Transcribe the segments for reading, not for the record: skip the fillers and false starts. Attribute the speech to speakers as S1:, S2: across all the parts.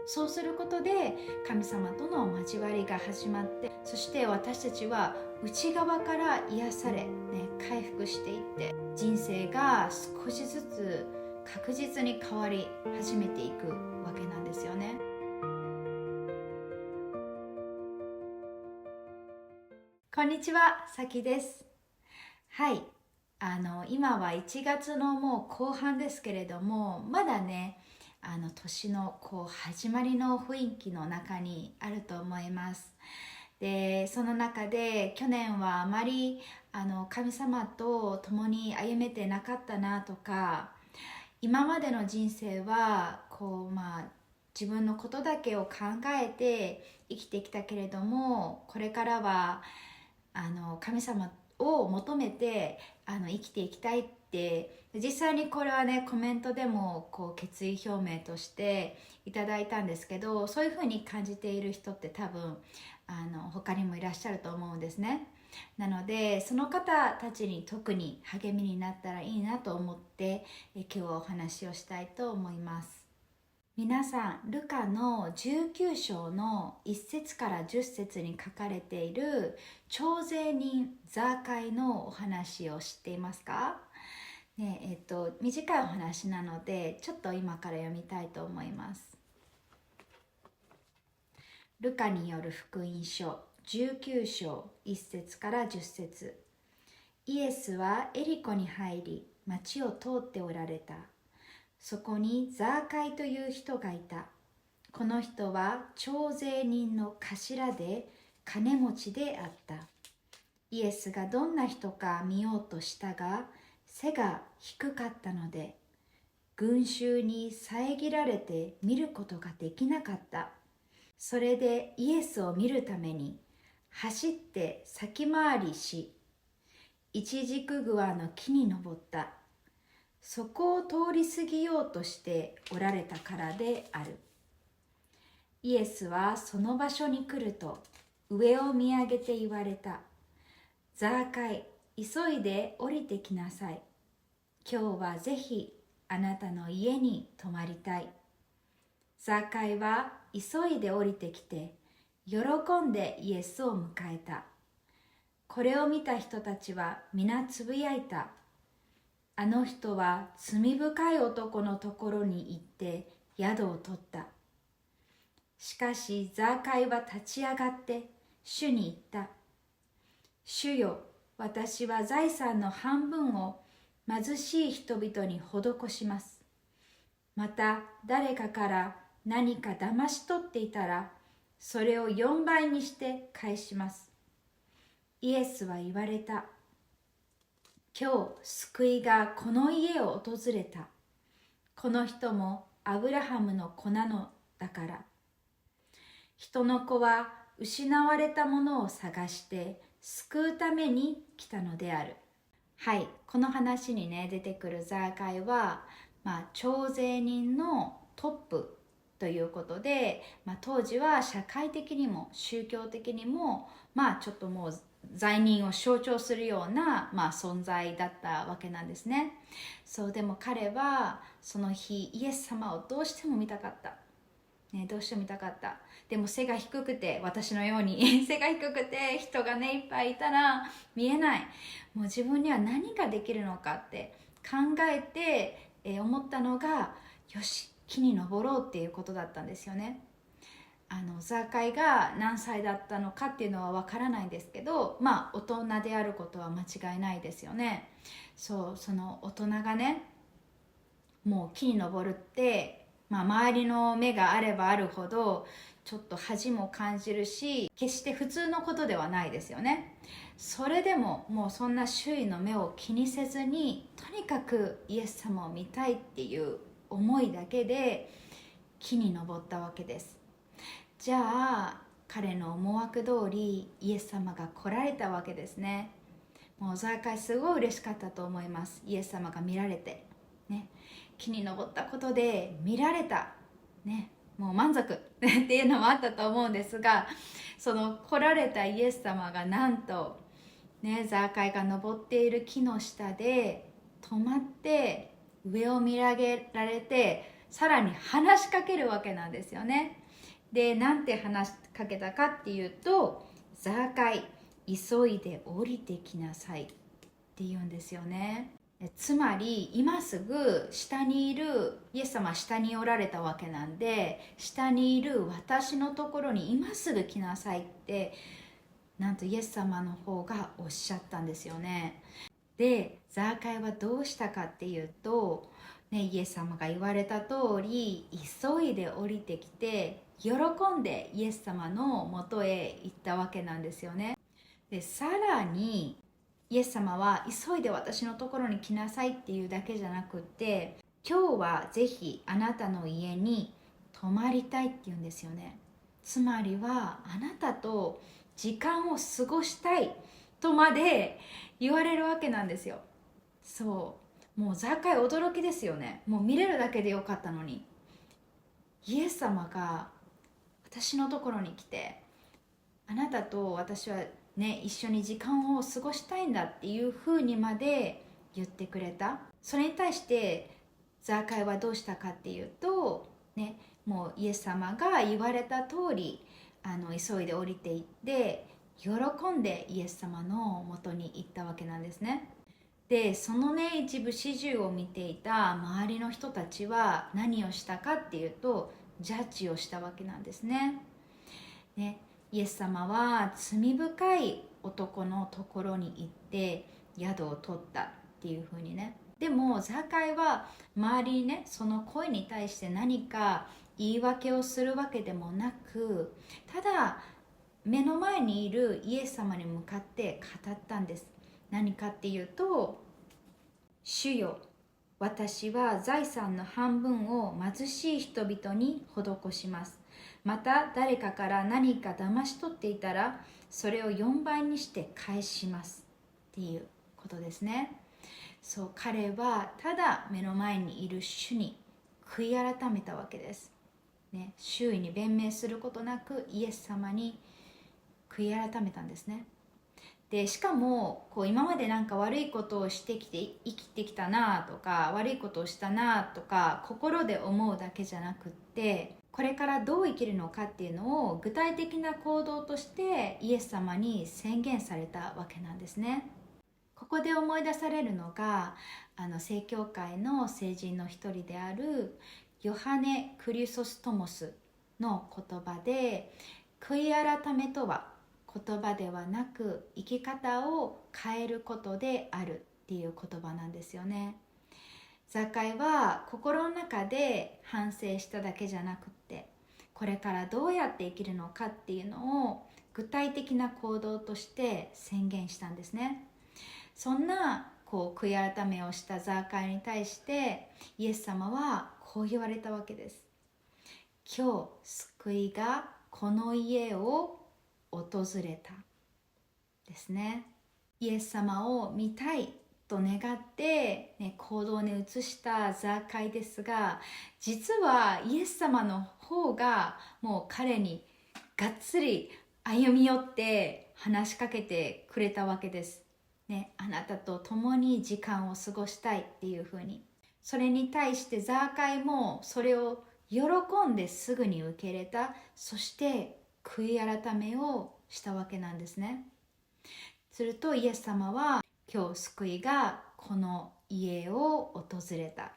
S1: そうすることで神様との交わりが始まって、そして私たちは内側から癒され、回復していって、人生が少しずつ確実に変わり始めていくわけなんですよね。こんにちは、さきです。はい、今は1月のもう後半ですけれども、まだね、年の始まりの雰囲気の中にあると思います。で、その中で去年はあまり神様と共に歩めてなかったなとか、今までの人生は自分のことだけを考えて生きてきたけれども、これからは神様を求めて生きていきたいって、実際にこれはねコメントでも決意表明としていただいたんですけど、そういうふうに感じている人って多分他にもいらっしゃると思うんですね。なのでその方たちに特に励みになったらいいなと思って今日はお話をしたいと思います。皆さん、ルカの19章の1節から10節に書かれている徴税人ザーカイのお話を知っていますか？短いお話なのでちょっと今から読みたいと思います。ルカによる福音書19章1節から10節。イエスはエリコに入り町を通っておられた。そこにザーカイという人がいた。この人は徴税人の頭で金持ちであった。イエスがどんな人か見ようとしたが、背が低かったので、群衆に遮られて見ることができなかった。それでイエスを見るために走って先回りし、イチジクグアの木に登った。そこを通り過ぎようとしておられたからである。イエスはその場所に来ると上を見上げて言われた。ザーカイ、急いで降りてきなさい。今日はぜひあなたの家に泊まりたい。ザーカイは急いで降りてきて喜んでイエスを迎えた。これを見た人たちは皆つぶやいた。あの人は罪深い男のところに行って宿を取った。しかしザーカイは立ち上がって主に言った。主よ、私は財産の半分を貧しい人々に施します。また誰かから何か騙し取っていたら、それを4倍にして返します。イエスは言われた。今日救いがこの家を訪れた。この人もアブラハムの子なのだから。人の子は失われたものを探して救うために来たのである。はい、この話にね出てくるザーカイは、徴税人のトップということで、当時は社会的にも宗教的にもちょっともう罪人を象徴するような、存在だったわけなんですね。そうでも彼はその日イエス様をどうしても見たかった、どうしても見たかった。でも背が低くて、私のように背が低くて人がねいっぱいいたら見えない。もう自分には何ができるのかって考えて、思ったのが、よし木に登ろうっていうことだったんですよね。ザーカイが何歳だったのかっていうのはわからないんですけど、大人であることは間違いないですよね。その大人がねもう木に登るって、周りの目があればあるほどちょっと恥も感じるし、決して普通のことではないですよね。それでももうそんな周囲の目を気にせずに、とにかくイエス様を見たいっていう思いだけで木に登ったわけです。じゃあ彼の思惑通りイエス様が来られたわけですね。もうザーカイすごい嬉しかったと思います。イエス様が見られてね、木に登ったことで見られたね、もう満足っていうのもあったと思うんですが、その来られたイエス様がなんとね、ザーカイが登っている木の下で止まって上を見上げられて、さらに話しかけるわけなんですよね。で、なんて話しかけたかっていうと、ザーカイ、急いで降りてきなさいって言うんですよね。つまり今すぐ下にいるイエス様は下におられたわけなんで、下にいる私のところに今すぐ来なさいってなんとイエス様の方がおっしゃったんですよね。で、ザーカイはどうしたかっていうと、イエス様が言われた通り急いで降りてきて喜んでイエス様のもとへ行ったわけなんですよね。で、さらにイエス様は急いで私のところに来なさいっていうだけじゃなくって、今日はぜひあなたの家に泊まりたいって言うんですよね。つまりはあなたと時間を過ごしたいとまで言われるわけなんですよ。そう、もうザーカイ驚きですよね。もう見れるだけでよかったのに、イエス様が私のところに来て、あなたと私はね、一緒に時間を過ごしたいんだっていうふうにまで言ってくれた。それに対してザーカイはどうしたかっていうと、ね、もうイエス様が言われた通り急いで降りていって喜んでイエス様のもとに行ったわけなんですね。で、そのね、一部始終を見ていた周りの人たちは何をしたかっていうと、ジャッジをしたわけなんですね。イエス様は罪深い男のところに行って宿を取ったっていう風にね。でもザーカイは周りにね、その声に対して何か言い訳をするわけでもなく、ただ目の前にいるイエス様に向かって語ったんです。何かっていうと、主よ、私は財産の半分を貧しい人々に施します。また誰かから何か騙し取っていたらそれを4倍にして返しますっていうことですね。そう、彼はただ目の前にいる主に悔い改めたわけです、ね、周囲に弁明することなくイエス様に悔い改めたんですね。で、しかも今までなんか悪いことをしてきて生きてきたなとか、悪いことをしたなとか心で思うだけじゃなくって、これからどう生きるのかっていうのを具体的な行動としてイエス様に宣言されたわけなんですね。ここで思い出されるのが正教会の聖人の一人であるヨハネ・クリソストモスの言葉で、悔い改めとは言葉ではなく生き方を変えることであるっていう言葉なんですよね。ザーカイは心の中で反省しただけじゃなくって、これからどうやって生きるのかっていうのを具体的な行動として宣言したんですね。そんな悔い改めをしたザーカイに対してイエス様はこう言われたわけです。今日救いがこの家を訪れたですね。イエス様を見たいと願って、行動に移したザーカイですが、実はイエス様の方がもう彼にがっつり歩み寄って話しかけてくれたわけです、あなたと共に時間を過ごしたいっていうふうに。それに対してザーカイもそれを喜んですぐに受け入れた。そして悔い改めをしたわけなんですね。するとイエス様は今日救いがこの家を訪れたっ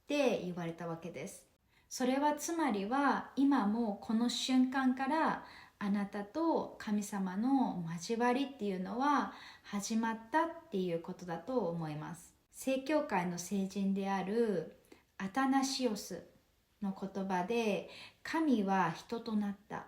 S1: て言われたわけです。それはつまりは今もこの瞬間からあなたと神様の交わりっていうのは始まったっていうことだと思います。正教会の聖人であるアタナシオスの言葉で、神は人となった。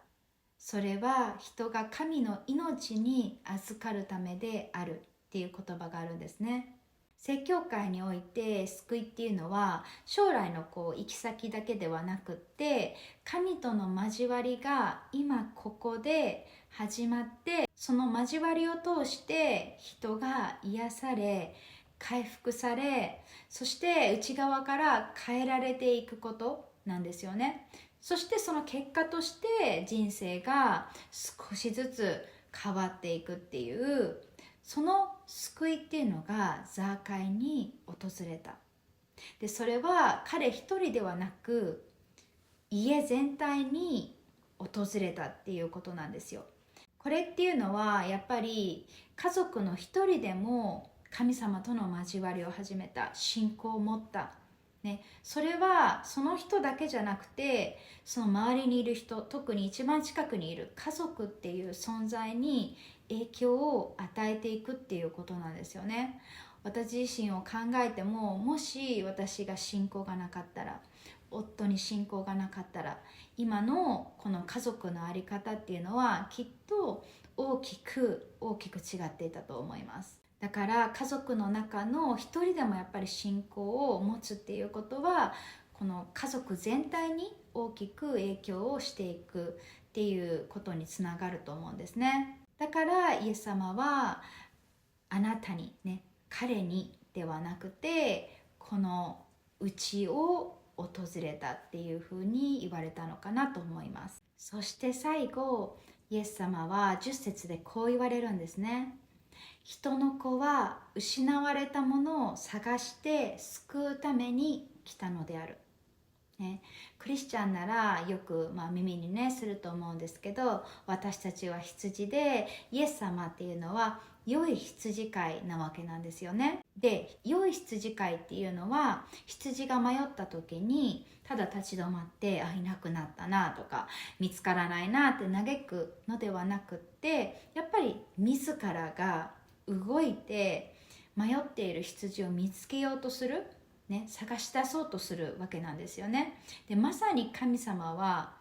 S1: それは人が神の命に預かるためであるっていう言葉があるんですね。正教会において救いっていうのは将来の行き先だけではなくって、神との交わりが今ここで始まって、その交わりを通して人が癒され回復され、そして内側から変えられていくことなんですよね。そしてその結果として人生が少しずつ変わっていくっていう、その救いっていうのがザーカイに訪れた。でそれは彼一人ではなく家全体に訪れたっていうことなんですよ。これっていうのはやっぱり家族の一人でも神様との交わりを始めた、信仰を持った、ね、それはその人だけじゃなくて、その周りにいる人、特に一番近くにいる家族っていう存在に影響を与えていくっていうことなんですよね。私自身を考えても、もし私が信仰がなかったら、夫に信仰がなかったら、今のこの家族の在り方っていうのはきっと大きく違っていたと思います。だから家族の中の一人でもやっぱり信仰を持つっていうことは、この家族全体に大きく影響をしていくっていうことにつながると思うんですね。だからイエス様はあなたにね、彼にではなくてこのうちを訪れたっていうふうに言われたのかなと思います。そして最後、イエス様は10節でこう言われるんですね。人の子は失われたものを探して救うために来たのである。ね、クリスチャンならよく、耳にねすると思うんですけど、私たちは羊で、イエス様っていうのは良い羊飼いなわけなんですよね。で、良い羊飼いっていうのは、羊が迷った時にただ立ち止まっていなくなったなとか見つからないなって嘆くのではなくって、やっぱり自らが動いて迷っている羊を見つけようとする、探し出そうとするわけなんですよね。で、まさに神様は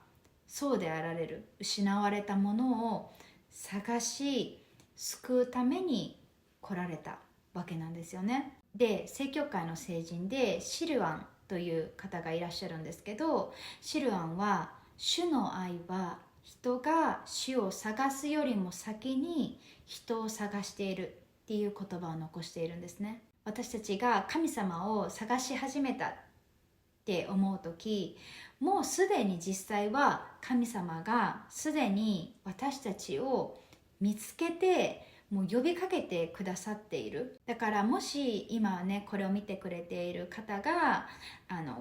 S1: そうであられる。失われたものを探し救うために来られたわけなんですよね。で、正教会の聖人でシルアンという方がいらっしゃるんですけど、シルアンは主の愛は人が主を探すよりも先に人を探しているっていう言葉を残しているんですね。私たちが神様を探し始めたって思う時、もうすでに実際は神様がすでに私たちを見つけてもう呼びかけてくださっている。だからもし今ねこれを見てくれている方が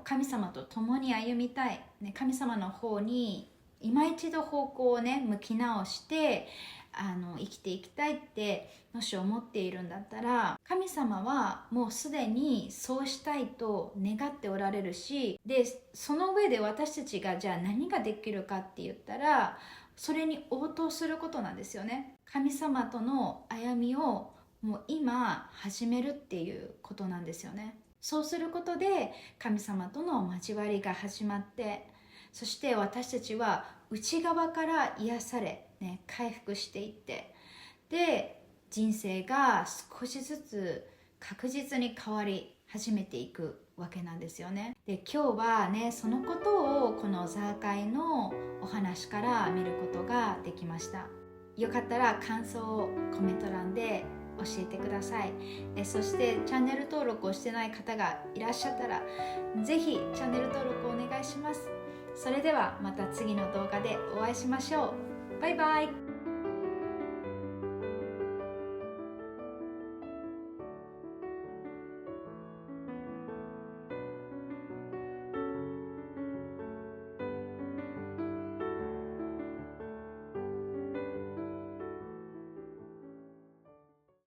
S1: 神様と共に歩みたい、神様の方に今一度方向を向き直して生きていきたいってもし思っているんだったら、神様はもうすでにそうしたいと願っておられるし、でその上で私たちがじゃあ何ができるかって言ったら、それに応答することなんですよね。神様との歩みをもう今始めるっていうことなんですよね。そうすることで神様との交わりが始まって、そして私たちは内側から癒され、回復していって、で人生が少しずつ確実に変わり始めていくわけなんですよね。で、今日はねそのことをこのザーカイのお話から見ることができました。よかったら感想をコメント欄で教えてください。そしてチャンネル登録をしてない方がいらっしゃったら、ぜひチャンネル登録お願いします。それではまた次の動画でお会いしましょう。バイバイ。